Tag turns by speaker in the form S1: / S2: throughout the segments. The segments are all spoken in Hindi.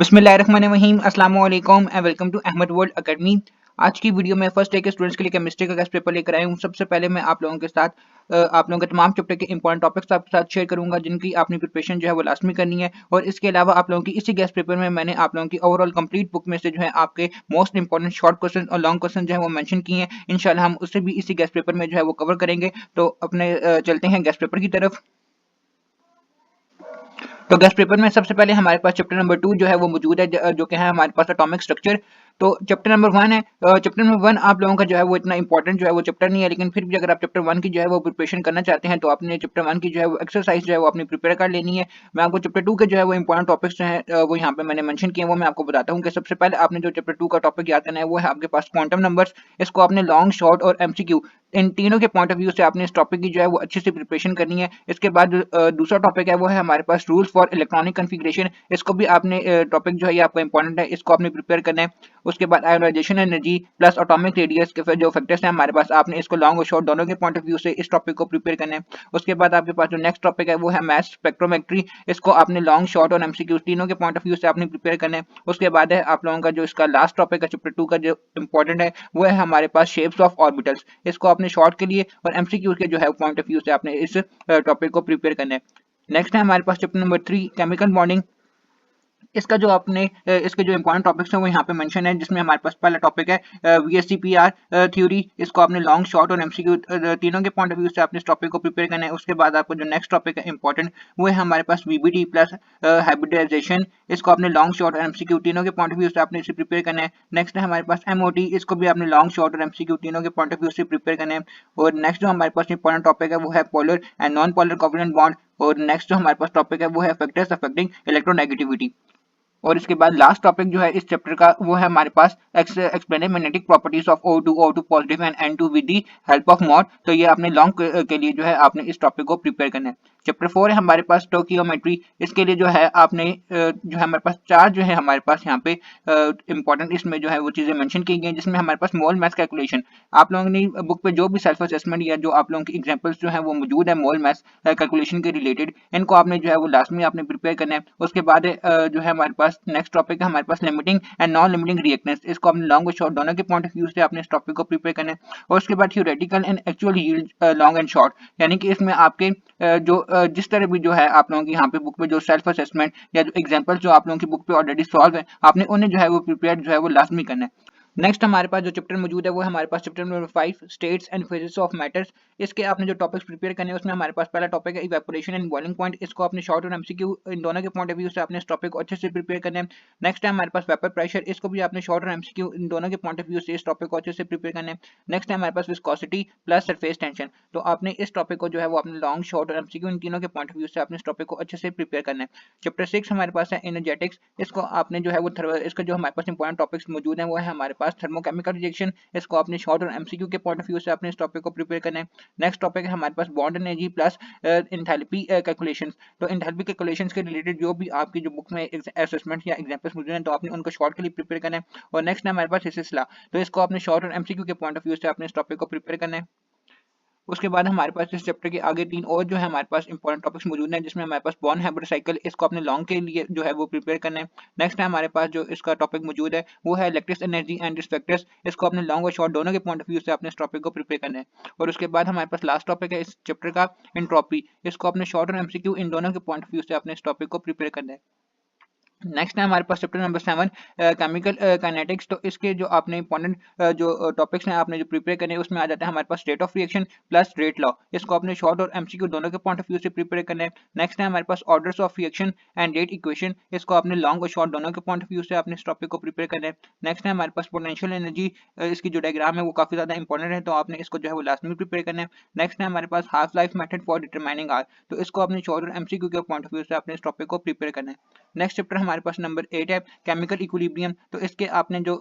S1: बिस्मिल्लाहिर्रहमानिर्रहीम अस्सलाम वालेकुम and welcome to Ahmad world academy. आज की वीडियो में फर्स्ट डे के स्टूडेंट्स के लिए केमिस्ट्री का टेस्ट पेपर लेकर आया हूँ। सबसे पहले मैं आप लोगों के साथ आप लोगों के तमाम चैप्टर के इंपॉर्टेंट टॉपिक्स आपके साथ शेयर करूंगा जिनकी आपने प्रिपरेशन जो है वो लाजमी करनी है। और इसके अलावा आप लोगों की इसी गेस्ट पेपर में मैंने आप लोगों की ओवरऑल कंप्लीट बुक में से जो है आपके मोस्ट इंपॉर्टेंट शॉर्ट क्वेश्चन और लॉन्ग क्वेश्चन जो है वो मेंशन किए हैं। इंशाल्लाह हम उससे भी इसी गेस्ट पेपर में जो है वो कवर करेंगे। तो अपने चलते हैं गेस्ट पेपर की तरफ। तो गेस्ट पेपर में सबसे पहले हमारे पास चैप्टर नंबर 2 जो है वो मौजूद है, जो कि है हमारे पास एटॉमिक स्ट्रक्चर। तो चैप्टर नंबर 1 है। चैप्टर नंबर 1 आप लोगों का जो है वो इतना इंपॉर्टेंट जो है वो चैप्टर नहीं है, लेकिन फिर भी अगर आप चैप्टर 1 की जो है वो प्रिपरेशन करना चाहते हैं तो आपने चैप्टर 1 की जो है वो एक्सरसाइज जो है वो अपनी प्रिपेयर कर लेनी है। मैं आपको चैप्टर 2 के जो है वो इंपॉर्टेंट टॉपिक्स जो है वो यहाँ पे मैंने मेंशन किए हैं, वो मैं आपको बताता हूँ कि सबसे पहले आपने जो चैप्टर 2 का टॉपिक याद करना है वो है आपके पास क्वांटम नंबर्स। इसको आपने लॉन्ग, शॉर्ट और एमसीक्यू इन तीनों के पॉइंट ऑफ व्यू से आपने इस टॉपिक की जो है वो अच्छे से प्रिपरेशन करनी है। इसके बाद दूसरा टॉपिक है वो है हमारे पास रूल्स फॉर इलेक्ट्रॉनिक कॉन्फ़िगरेशन। इसको भी आपने टॉपिक जो है ये आपका इंपॉर्टेंट है, इसको आपने प्रिपेयर करना है। उसके बाद ionisation energy plus atomic radius के जो फैक्टर्स हैं हमारे पास, आपने इसको लॉन्ग और शॉर्ट दोनों के पॉइंट ऑफ व्यू से इस टॉपिक को प्रिपेयर करना है। उसके बाद आपके पास जो नेक्स्ट टॉपिक है वो है मैथ स्पेक्ट्रोमेट्री। इसको आपने लॉन्ग, शॉर्ट और एमसीक्यू तीनों के पॉइंट ऑफ व्यू से आपने प्रिपेयर करना है। उसके बाद है आप लोगों का जो इसका लास्ट टॉपिक है चैप्टर 2 का जो इंपॉर्टेंट है वो है हमारे पास शेप्स ऑफ ऑर्बिटल्स। इसको आपने शॉर्ट के लिए और एमसीक्यू के जो है पॉइंट ऑफ व्यू से आपने इस टॉपिक को प्रिपेयर करना है। नेक्स्ट है हमारे पास चैप्टर नंबर 3 केमिकल बॉन्डिंग। इसका जो आपने इसके जो इंपॉर्टेंट टॉपिक्स हैं वो यहाँ पे मेंशन है, जिसमें हमारे पास पहला टॉपिक है वीएससीपीआर थ्योरी। इसको आपने लॉन्ग, शॉर्ट और एमसीक्यू तीनों के पॉइंट ऑफ व्यू से आपने इस टॉपिक को प्रिपेयर करना है। उसके बाद आपको जो नेक्स्ट टॉपिक है इंपॉर्टेंट वो है हमारे पास वीबीटी प्लस हाइब्रिडाइजेशन। इसको आपने लॉन्ग, शॉर्ट और एमसीक्यू तीनों के पॉइंट ऑफ व्यू से आपने इसे प्रिपेयर करना है। नेक्स्ट है हमारे पास एमओटी। इसको भी आपने लॉन्ग, शॉर्ट और एमसीक्यू तीनों के पॉइंट ऑफ व्यू से प्रिपेयर करना है। और नेक्स्ट जो हमारे पास इंपॉर्टेंट टॉपिक है वो है polar and non polar covalent bond. और नेक्स्ट जो हमारे पास टॉपिक है वो है फैक्टर्स अफेक्टिंग इलेक्ट्रोनेगेटिविटी। और इसके बाद लास्ट टॉपिक जो है इस चैप्टर का वो है हमारे पास explain magnetic properties of O2 positive and N2 with the help of mod. तो ये आपने लॉन्ग के लिए जो है आपने इस टॉपिक को प्रिपेयर करना है। चैप्टर 4 है हमारे पास स्टोकियोमेट्री। इसके लिए जो है आपने जो है हमारे पास चार जो है हमारे पास यहाँ पे इंपॉर्टेंट इसमें जो है वो चीजें मेंशन की गई हैं, जिसमें हमारे पास मोल मास कैलकुलेशन। आप लोगों ने बुक पे जो भी सेल्फ असेसमेंट या जो आप लोगों की एग्जांपल्स जो है वो मौजूद है मोल मास कैलकुलेशन के रिलेटेड, इनको आपने जो है वो लाजमी आपने प्रिपेयर करना है। उसके बाद जो है हमारे पास नेक्स्ट टॉपिक है हमारे पास limiting and non limiting reactants. इसको आपने लॉन्ग और शॉर्ट दोनों के पॉइंट ऑफ व्यू से आपने इस टॉपिक को प्रिपेयर करना है। और उसके बाद theoretical and actual yield long and short, यानी कि इसमें आपके जिस तरह भी जो है आप लोगों की यहाँ पे बुक पे जो सेल्फ असेसमेंट या जो एग्जांपल जो आप लोगों की बुक पे ऑलरेडी सॉल्व है, आपने उन्हें जो है वो प्रिपेयर जो है वो लाजमी करना है। नेक्स्ट हमारे पास जो चैप्टर मौजूद है वो है हमारे पास chapter number 5 states and phases of matters. इसके आपने जो टॉपिक्स प्रिपेयर करने हैं उसमें हमारे पास पहला टॉपिक है इवेपोरेशन एंड बॉइलिंग पॉइंट। इसको आपने शॉर्ट और एमसीक्यू इन दोनों के पॉइंट ऑफ व्यू से आपने इस टॉपिक को अच्छे से प्रिपेयर करना है। नेक्स्ट है हमारे पास वेपर प्रेशर। इसको भी आपने शॉर्ट और एमसीक्यू इन दोनों के पॉइंट ऑफ व्यू से इस टॉपिक को अच्छे से प्रिपेयर करना है। नेक्स्ट है हमारे पास विस्कोसिटी प्लस सरफेस टेंशन। तो आपने इस टॉपिक को जो है वो अपने लॉन्ग, शॉर्ट और एमसीक्यू इन तीनों के पॉइंट ऑफ व्यू से आपने इस टॉपिक को अच्छे से प्रिपेयर करना है। चैप्टर 6 हमारे पास है एनर्जेटिक्स। इसको आपने जो है वो इसका जो हमारे पास इंपॉर्टेंट टॉपिक्स मौजूद हैं वो है हमारे पास थर्मोकेमिकल रिएक्शन। इसको आपने शॉर्ट और एमसीक्यू के पॉइंट ऑफ व्यू से आपने इस टॉपिक को प्रिपेयर करना है। नेक्स्ट टॉपिक है हमारे पास bond energy plus enthalpy calculations. तो एंथैल्पी कैलकुलेशंस के रिलेटेड जो भी आपकी जो बुक में असेसमेंट या एग्जांपल्स मौजूद हैं तो आपने उनको शॉर्ट के लिए प्रिपेयर करना है। और नेक्स्ट है हमारे पास हिस्सा लॉ। तो इसको आपने शॉर्ट और एमसीक्यू के पॉइंट ऑफ व्यू से आपने इस टॉपिक को प्रिपेयर करना है। उसके बाद हमारे पास इस चैप्टर के आगे तीन और जो है हमारे पास इंपॉर्टेंट टॉपिक्स मौजूद हैं, जिसमें हमारे पास बॉर्न हैबिट साइकिल। इसको अपने लॉन्ग के लिए जो है वो प्रिपेयर करना है। नेक्स्ट है हमारे पास जो इसका टॉपिक मौजूद है वो है electric energy and it's factors. इसको अपने लॉन्ग और शॉर्ट दोनों के पॉइंट ऑफ व्यू से अपने इस टॉपिक को प्रिपेयर करना है। और उसके बाद हमारे पास लास्ट टॉपिक है इस चैप्टर का एंट्रोपी। इसको अपने शॉर्ट और एमसीक्यू इन दोनों के पॉइंट ऑफ व्यू से अपने इस टॉपिक को प्रिपेयर करना है। नेक्स्ट है हमारे पास चैप्टर नंबर 7 केमिकल काइनेटिक्स। तो इसके जो आपने इंपॉर्टेंट जो टॉपिक्स हैं आपने जो प्रिपेयर करने हैं उसमें आ जाता है हमारे पास state of reaction plus rate law. इसको आपने शॉर्ट और एमसीक्यू दोनों के पॉइंट ऑफ व्यू से प्रिपेयर करना है। नेक्स्ट है हमारे पास orders of reaction and rate equation. इसको आपने लॉन्ग और शॉर्ट दोनों के पॉइंट ऑफ व्यू से आपने इस टॉपिक को प्रिपेयर करना है। नेक्स्ट है हमारे पास पोटेंशियल एनर्जी। इसकी जो डायग्राम है वो काफी ज्यादा इंपॉर्टेंट है, तो आपने इसको जो है वो लास्ट में प्रिपेयर करना है। नेक्स्ट है हमारे पास half life method for determining r. तो इसको अपने शॉर्ट और एमसीक्यू के पॉइंट ऑफ व्यू से आपने इस टॉपिक को प्रिपेयर करना है। नेक्स्ट चैप्टर हमारे पास नंबर 8 है केमिकल इक्विलिब्रियम। तो इसके आपने जो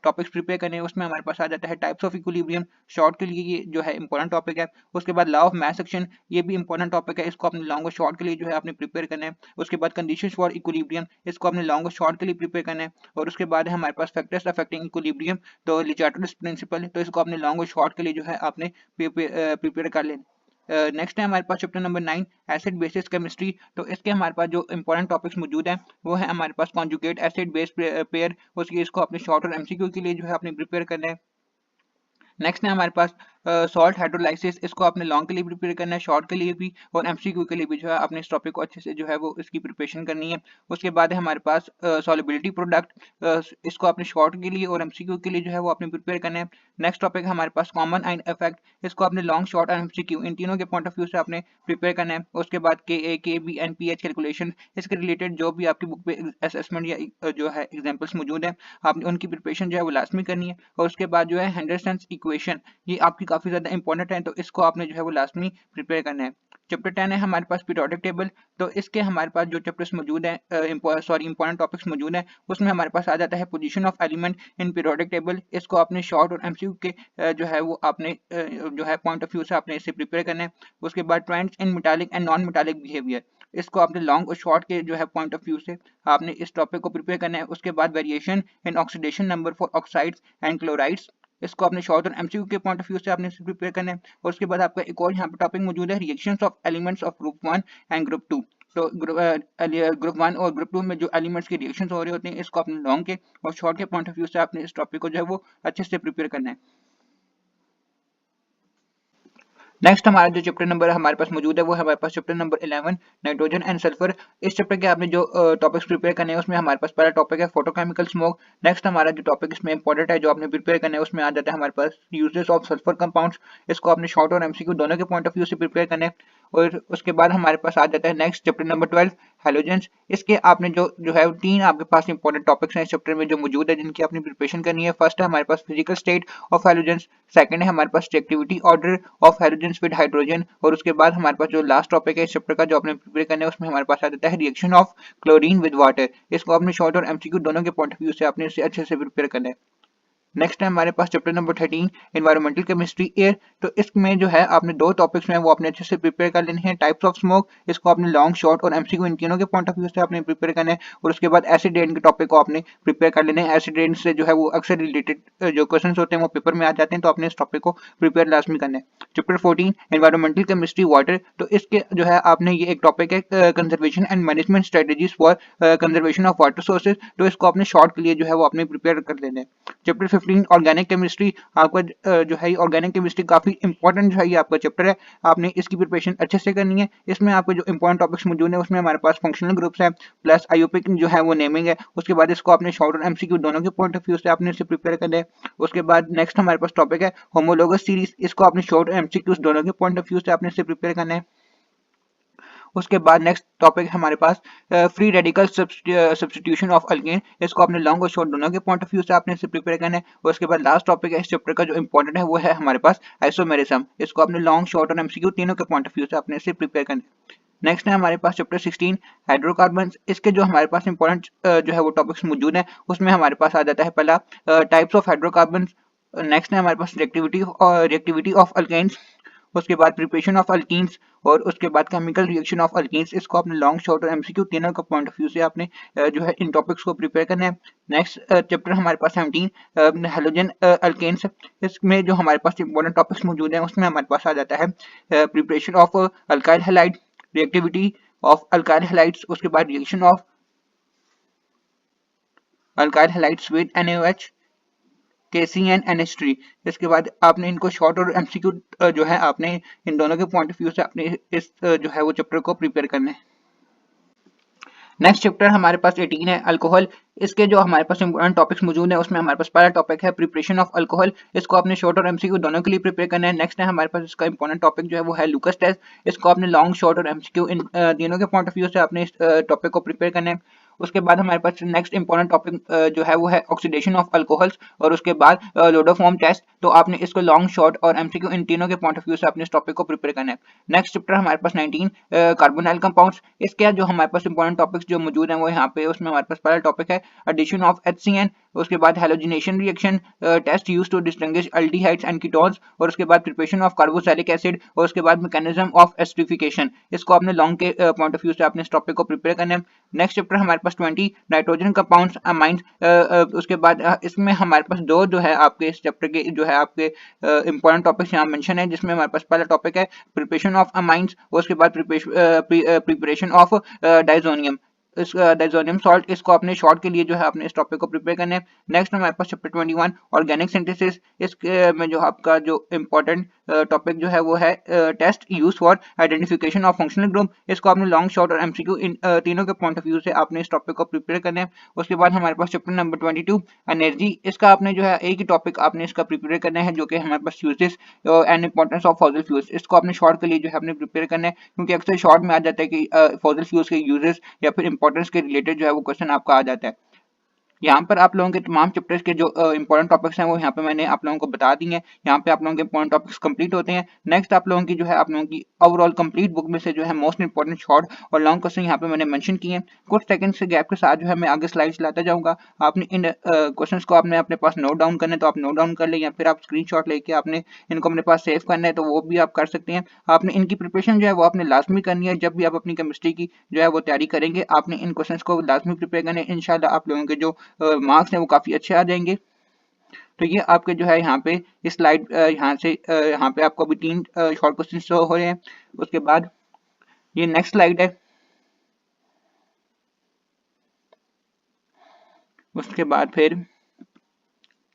S1: टॉपिक्स प्रिपेयर करने हैं उसमें हमारे पास आ जाता है टाइप्स ऑफ इक्विलिब्रियम। शॉर्ट के लिए ये जो है इंपॉर्टेंट टॉपिक है। उसके बाद लॉ ऑफ मास एक्शन, ये भी इंपॉर्टेंट टॉपिक है। इसको अपने लॉन्ग और शॉर्ट के लिए जो है आपने प्रिपेयर करना है। उसके बाद कंडीशंस फॉर इक्विलिब्रियम, इसको अपने लॉन्ग और शॉर्ट के लिए प्रिपेयर करना है। और उसके बाद है हमारे पास फैक्टर्स अफेक्टिंग इक्विलिब्रियम, तो लिचार्टोस प्रिंसिपल। तो इसको अपने लॉन्ग और शॉर्ट के लिए जो है आपने प्रिपेयर कर लेना। नेक्स्ट है हमारे पास chapter number 9 acid bases chemistry. तो इसके हमारे पास जो इंपॉर्टेंट टॉपिक्स मौजूद हैं वो है हमारे पास कॉन्जुगेट एसिड बेस पेयर, उसकी इसको अपने शॉर्ट और एमसीक्यू के लिए जो है अपने प्रिपेयर करना है। नेक्स्ट है हमारे पास सॉल्ट हाइड्रोलाइसिस, इसको आपने लॉन्ग के लिए प्रिपेयर करना है, शॉर्ट के लिए भी और एमसीक्यू के लिए भी जो है अपने इस टॉपिक को अच्छे से जो है वो इसकी प्रिपरेशन करनी है। उसके बाद है हमारे पास सॉल्युबिलिटी प्रोडक्ट, इसको अपने शॉर्ट के लिए और एमसीक्यू के लिए जो है वो अपने प्रिपेयर करना है। नेक्स्ट टॉपिक है हमारे पास कॉमन आयन इफेक्ट, इसको अपने लॉन्ग, शॉर्ट और एमसीक्यू इन तीनों के पॉइंट ऑफ व्यू से आपने प्रिपेयर करना है। उसके बाद के बी एंड पीएच कैलकुलेशन, इसके रिलेटेड जो भी आपकी बुक पे असेसमेंट या जो है एग्जाम्पल्स मौजूद है आपने उनकी प्रिपरेशन जो है वो लाजमी करनी है। और उसके बाद जो है हेंडरसन्स इक्वेशन, ये आपकी काफी ज्यादा इंपॉर्टेंट है, तो इसको आपने जो है वो लाजमी प्रिपेयर करना है। चैप्टर 10 है हमारे पास पीरियोडिक टेबल। तो इसके हमारे पास जो चैप्टर्स मौजूद हैं, इंपॉर्टेंट टॉपिक्स मौजूद हैं, उसमें हमारे पास आ जाता है position of element in periodic table. इसको आपने शॉर्ट और एमसीक्यू के जो है वो आपने जो है पॉइंट ऑफ व्यू से आपने इसे प्रिपेयर करना है। उसके बाद trends in metallic and non metallic behaviour, इसको आपने लॉन्ग और शॉर्ट के जो है पॉइंट ऑफ व्यू से आपने इस टॉपिक को प्रिपेयर करना है। उसके बाद variation in oxidation number for oxides and chlorides, इसको अपने शॉर्ट और एमसीक्यू के पॉइंट ऑफ व्यू से आपने इसे प्रिपेयर करना है। और उसके बाद आपका एक और यहाँ पे टॉपिक मौजूद है, reactions of elements of group 1 and group 2। तो ग्रुप 1 और ग्रुप 2 में जो एलिमेंट्स के रिएक्शंस हो रहे होते हैं, इसको अपने लॉन्ग के और शॉर्ट के पॉइंट ऑफ व्यू से आपने इस टॉपिक को जो है वो अच्छे से प्रिपेयर करना है। नेक्स्ट हमारा जो चैप्टर नंबर हमारे पास मौजूद है वो है हमारे पास chapter number 11 nitrogen and sulphur. इस चैप्टर के आपने जो टॉपिक्स प्रिपेयर करने हैं उसमें हमारे पास पहला टॉपिक है फोटोकेमिकल स्मोक। नेक्स्ट हमारा जो टॉपिक इसमें इंपॉर्टेंट है जो आपने प्रिपेयर करना है उसमें आ जाता है हमारे पास यूजेस ऑफ सल्फर कंपाउंड्स, इसको आपने शॉर्ट और एमसीक्यू दोनों के पॉइंट ऑफ व्यू से प्रिपेयर करना है। और उसके बाद हमारे पास आ जाता है नेक्स्ट चैप्टर नंबर 12 हैलोजेंस। इसके आपने जो है तीन आपके पास इंपॉर्टेंट टॉपिक्स हैं इस चैप्टर में जो मौजूद है जिनकी आपने प्रिपरेशन करनी है। फर्स्ट है हमारे पास physical state of halogens, second है हमारे पास reactivity order of halogens with hydrogen, और उसके बाद हमारे पास जो लास्ट टॉपिक है इस चैप्टर का जो आपने प्रिपेयर करना है उसमें हमारे पास आ जाता है reaction of chlorine with water. इसको आपने शॉर्ट और एमसीक्यू दोनों के पॉइंट ऑफ व्यू से आपने इसे अच्छे से प्रिपेयर करना है। नेक्स्ट है हमारे पास chapter number 13 environmental chemistry air. तो इसमें जो है आपने दो टॉपिक्स में वो अपने अच्छे से प्रिपेयर कर लेने हैं। टाइप्स ऑफ स्मोक, इसको आपने लॉन्ग, शॉर्ट और एमसीक्यू इन तीनों के पॉइंट ऑफ व्यू से आपने प्रिपेयर करना है। और उसके बाद एसिड रेन के टॉपिक को आपने प्रिपेयर कर लेना है। एसिड रेन से जो है वो अक्सर रिलेटेड जो क्वेश्चन होते हैं वो पेपर में आ जाते हैं, तो आपने इस टॉपिक को प्रिपेयर लाजमी करना है। Chapter 14 environmental chemistry water. तो इसके जो है आपने ये एक टॉपिक है conservation and management strategies for conservation of water sources, तो इसको आपने शॉर्ट के लिए जो है वो आपने प्रिपेयर कर लेना है। चैप्टर 15 ऑर्गेनिक केमिस्ट्री, आपका जो है ऑर्गेनिक केमिस्ट्री काफी इंपॉर्टेंट जो है ये आपका चैप्टर है, आपने इसकी प्रिपरेशन अच्छे से करनी है। इसमें आपके जो इंपॉर्टेंट टॉपिक्स मौजूद है उसमें हमारे पास फंक्शनल ग्रुप्स है प्लस आईयूपीए जो है वो नेमिंग है। उसके बाद इसको आपने शॉर्ट और एमसीक्यू दोनों के पॉइंट ऑफ व्यू से आपने इसे प्रिपेयर करना है। उसके बाद नेक्स्ट हमारे पास टॉपिक है होमोलोगस सीरीज, इसको आपने शॉर्ट और एमसीक्यू दोनों के पॉइंट ऑफ व्यू से आपने इसे प्रिपेयर करना है। उसके बाद नेक्स्ट टॉपिक हमारे पास free radical substitution of alkane, इसको आपने लॉन्ग और शॉर्ट दोनों के पॉइंट ऑफ व्यू से आपने इसे प्रिपेयर करना है। और उसके बाद लास्ट टॉपिक है इस चैप्टर का जो इंपॉर्टेंट है वो है हमारे पास आइसोमेरिज्म, इसको आपने लॉन्ग, शॉर्ट और एमसीक्यू तीनों के पॉइंट ऑफ व्यू से आपने इसे प्रिपेयर करना है। नेक्स्ट है हमारे पास चैप्टर 16 हाइड्रोकार्बन। इसके जो हमारे पास इंपॉर्टेंट जो है वो टॉपिक्स मौजूद है उसमें हमारे पास आ जाता है पहला टाइप्स ऑफ हाइड्रोकार्बन। नेक्स्ट है हमारे पास रिएक्टिविटी ऑफ अल्केन्स, उसके बाद प्रिपरेशन ऑफ अल्कीन्स, और उसके बाद केमिकल रिएक्शन ऑफ अल्कीन्स। इसको आपने लॉन्ग, शॉर्ट और एमसीक्यू तीनों का पॉइंट ऑफ व्यू से आपने जो है इन टॉपिक्स को प्रिपेयर करना है। नेक्स्ट चैप्टर हमारे पास 17 हेलोजन अल्केन्स। इसमें जो हमारे पास इंपॉर्टेंट टॉपिक्स मौजूद हैं उसमें हमारे पास आ जाता है preparation of alkyl halide, reactivity of alkyl halides, उसके बाद reaction of alkyl halides with NaOH, KCN NH3। इसके बाद आपने इनको शॉर्ट और एमसीक्यू जो है आपने इन दोनों के पॉइंट ऑफ व्यू से आपने इस जो है वो चैप्टर को प्रिपेयर करना है। नेक्स्ट चैप्टर हमारे पास 18 है अल्कोहल। इसके जो हमारे पास इंपॉर्टेंट टॉपिक्स मौजूद हैं उसमें हमारे पास पहला टॉपिक है प्रिपरेशन ऑफ अल्कोहल, इसको आपने शॉर्ट और एमसीक्यू दोनों के लिए प्रिपेयर करना है। नेक्स्ट है हमारे पास इसका इंपॉर्टेंट टॉपिक जो है वो है लुकस टेस्ट, इसको आपने लॉन्ग, शॉर्ट और एमसीक्यू इन तीनों के पॉइंट ऑफ व्यू से आपने इस टॉपिक को प्रिपेयर करना है। उसके बाद हमारे पास नेक्स्ट इंपॉर्टेंट टॉपिक जो है वो है ऑक्सीडेशन ऑफ अल्कोहल्स, और उसके बाद लोडोफॉर्म टेस्ट, तो आपने इसको लॉन्ग, शॉर्ट और एमसीक्यू इन तीनों के पॉइंट ऑफ व्यू से आपने इस टॉपिक को प्रिपेयर करना है। नेक्स्ट चैप्टर हमारे पास 19 कार्बोनाइल कंपाउंड्स। इसके जो हमारे पास इंपॉर्टेंट टॉपिक्स जो मौजूद हैं वो यहाँ पे उसमें हमारे पास पहला टॉपिक है एडिशन ऑफ HCN, उसके बाद halogenation reaction test used to distinguish aldehydes and ketones, और उसके बाद प्रिपरेशन ऑफ कार्बोक्सिलिक एसिड, और उसके बाद मैकेनिज्म ऑफ एस्टरिफिकेशन। इसको आपने लॉन्ग के पॉइंट ऑफ व्यू से आपने इस टॉपिक को प्रिपेयर करना है। नेक्स्ट चैप्टर हमारे पास पास 20 नाइट्रोजन कंपाउंड्स अमाइंस। उसके बाद इसमें हमारे पास दो जो है आपके इस चैप्टर के जो है आपके इंपॉर्टेंट टॉपिक्स यहाँ मेंशन है, जिसमें हमारे पास पहला टॉपिक है प्रिपरेशन ऑफ अमाइंस, उसके बाद प्रिपरेशन ऑफ डाइजोनियम, इस डाइजोनियम सॉल्ट, इसको अपने शॉर्ट के लिए जो है आपने इस टॉपिक को प्रिपेयर करना है। नेक्स्ट हमारे पास चैप्टर 21 ऑर्गेनिक सिंथेसिस, इसके में जो आपका जो इम्पोर्टेंट टॉपिक जो है वो है test use for identification of functional group, इसको आपने लॉन्ग शॉर्ट और एमसीक्यू इन तीनों के पॉइंट ऑफ व्यू से आपने इस टॉपिक को प्रिपेयर करना है। उसके बाद हमारे पास चैप्टर नंबर 22 एनर्जी, इसका आपने जो है एक ही टॉपिक आपने इसका प्रिपेयर करना है, जो कि हमारे पास uses and importance of fossil fuels, इसको आपने शॉर्ट के लिए जो है आपने प्रिपेयर करना है, क्योंकि अक्सर शॉर्ट में आ जाता है कि फॉसिल फ्यूल्स के यूजेस या फिर इंपॉर्टेंस के रिलेटेड जो है वो क्वेश्चन आपका आ जाता है। यहाँ पर आप लोगों के तमाम चैप्टर्स के जो इंपॉर्टेंट टॉपिक्स हैं वो यहाँ पे मैंने आप लोगों को बता दिए हैं। यहाँ पे आप लोगों के इंपॉर्टेंट टॉपिक्स कंप्लीट होते हैं। नेक्स्ट आप लोगों की जो है आप लोगों की ओवरऑल कंप्लीट बुक में से जो है मोस्ट इंपॉर्टेंट शॉर्ट और लॉन्ग क्वेश्चन यहाँ पे मैंने मेंशन किए हैं। कुछ सेकंड से गैप के साथ जो है मैं आगे स्लाइड चलाता जाऊँगा। आपने इन क्वेश्चंस को आपने अपने पास नोट डाउन करना है तो आप नोट डाउन कर लें, या फिर आप स्क्रीनशॉट लेके आपने इनको अपने पास सेव करना है तो वो भी आप कर सकते हैं। आपने इनकी प्रिपरेशन जो है वो आपने लाजमी करनी है। जब भी आप अपनी केमिस्ट्री की जो है वो तैयारी करेंगे, आपने इन क्वेश्चंस को लाजमी प्रिपेयर करना है। इंशाल्लाह आप लोगों के जो मार्क्स हैं वो काफ़ी अच्छे आ जाएंगे। तो ये आपके जो है यहाँ पे इस स्लाइड यहाँ से यहाँ पे आपको अभी 3 शॉर्ट क्वेश्चन शो हो रहे हैं। उसके बाद ये नेक्स्ट स्लाइड है। उसके बाद फिर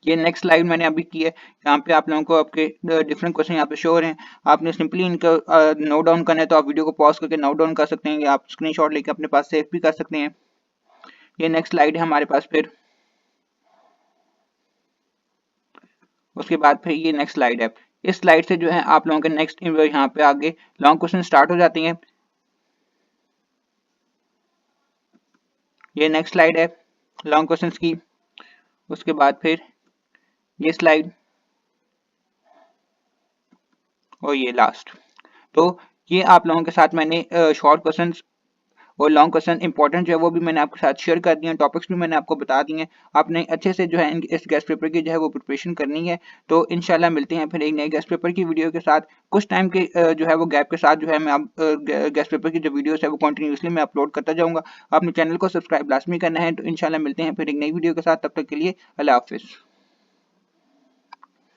S1: ये नेक्स्ट स्लाइड मैंने अभी की है। यहाँ पे आप लोगों को आपके डिफरेंट क्वेश्चन यहाँ पे शो हो रहे हैं। आपने सिंपली इनको नोट डाउन करना है तो आप वीडियो को पॉज करके नोट डाउन कर सकते हैं, या आप स्क्रीनशॉट लेके अपने पास सेव भी कर सकते हैं। ये नेक्स्ट स्लाइड है हमारे पास। फिर उसके बाद फिर ये नेक्स्ट स्लाइड है। इस स्लाइड से जो है आप लोगों के नेक्स्ट यहाँ पे आगे लॉन्ग क्वेश्चन स्टार्ट हो जाती हैं। ये नेक्स्ट स्लाइड है लॉन्ग क्वेश्चंस की। उसके बाद फिर ये स्लाइड और ये लास्ट। तो ये आप लोगों के साथ मैंने शॉर्ट क्वेश्चंस और लॉन्ग क्वेश्चन इंपॉर्टेंट जो है वो भी मैंने आपके साथ शेयर कर दिए हैं, टॉपिक्स भी मैंने आपको बता दिए हैं। आपने अच्छे से जो है इस गेस्ट पेपर की जो है वो प्रिपरेशन करनी है। तो इंशाल्लाह मिलते हैं फिर एक नए गेस्ट पेपर की वीडियो के साथ। कुछ टाइम के जो है वो गैप के साथ जो है मैं आप गेस्ट पेपर की जो वीडियोस है वो कंटिन्यूसली मैं अपलोड करता जाऊँगा। अपने चैनल को सब्सक्राइब लाजमी करना है। तो इंशाल्लाह मिलते हैं फिर एक नई वीडियो के साथ। तब तक के लिए अल्लाह हाफिज़।